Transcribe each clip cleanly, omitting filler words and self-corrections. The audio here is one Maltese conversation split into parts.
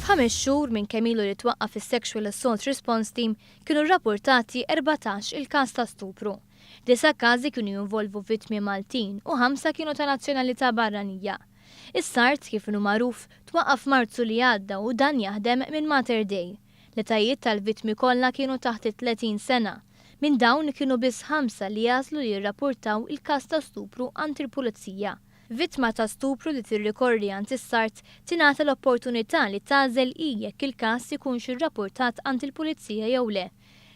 F'ħames xhur minn kemm ilu li twaqqaf is-Sexual Assault Response Team kienu rrappurtati 14 il-każ ta' stupru. 9 każi kienu jinvolvu vittmi Maltin u 5 kienu ta' nazzjonalità barranija. Is-sart kif inhu magħruf twaqqaf Marzu li għadda u dan jaħdem minn Mater Dei. L-etajiet tal-vittmi kollha kienu taħt 30 sena. Minn dawn kienu biss 5 li jażlu li jirrapportaw il-każ ta' stupru għand il-pulizija. Vittma ta' stupru li tirrikorri għand is-sart tingħata l-opportunità li tagħżel jekk il-każ ikunx irrapportat għand il-pulizija jew le.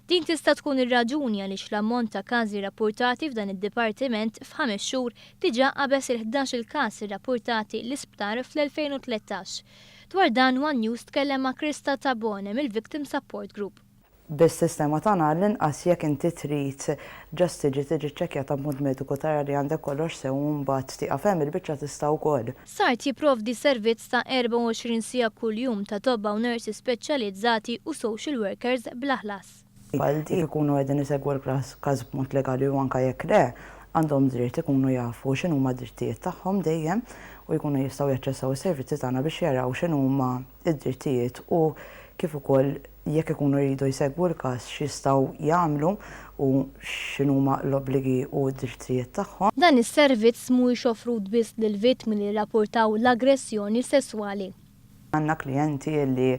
Din tista' tkun ir-raġuni għaliex l-ammont ta' każi rapportati f'dan id-dipartiment f'5 xhur diġà qabeż il-11 il-każ irrappurtati l-isptar fl-2013. Dwar dan One News tkellem ma' Krista Tabone mill-Victim Support Group. Bis-sistema tagħna l-inqas jekk inti trid ġust tiġi ċċekkjata b'mod mediku tara li għandek kollox sew mbagħad tieqaf hemm il-biċċa tista' wkoll. Sart jipprovdi servizz ta' 24 siegħa kuljum ta' tobba u nursi speċjalizzati u social workers bla ħlas. Dik ikunu qegħdin isegwu l-każ b'mod legali u anke jekk le, għandhom dritt ikunu jafu x'inhuma d-drittijiet tagħhom dejjem u jkunu jistgħu jaċċessaw is-servizzi tagħna biex jaraw x'inhuma d-drittijiet u kif ukoll jekk ikunu jridu jsegwu l-każ x'jistgħu jagħmlu u x'inhuma l-obbligi u d-drittijiet tagħhom. Dan is-servizz mhuwiex offrut biss lill-vittmi li rrapportaw l-aggressjoni sesswali. Għandna klijenti li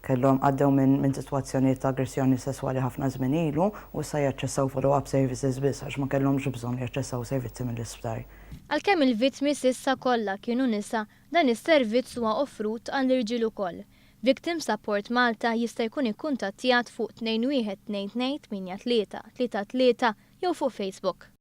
kellhom għaddew minn sitwazzjonijiet ta' aggressjoni sesswali ħafna żmien ilu u sa jaċċessaw follow-up services biss għax ma kellhomx bżonn jaċċessaw servizzi mill-isptar. Għalkemm il-vittmi s'issa kollha kienu nisa, dan is-servizz huwa offrut għall-irġiel ukoll. Victim Support Malta jista' jkun ikkuntattjat fuq 2122 83 33 jew fuq Facebook.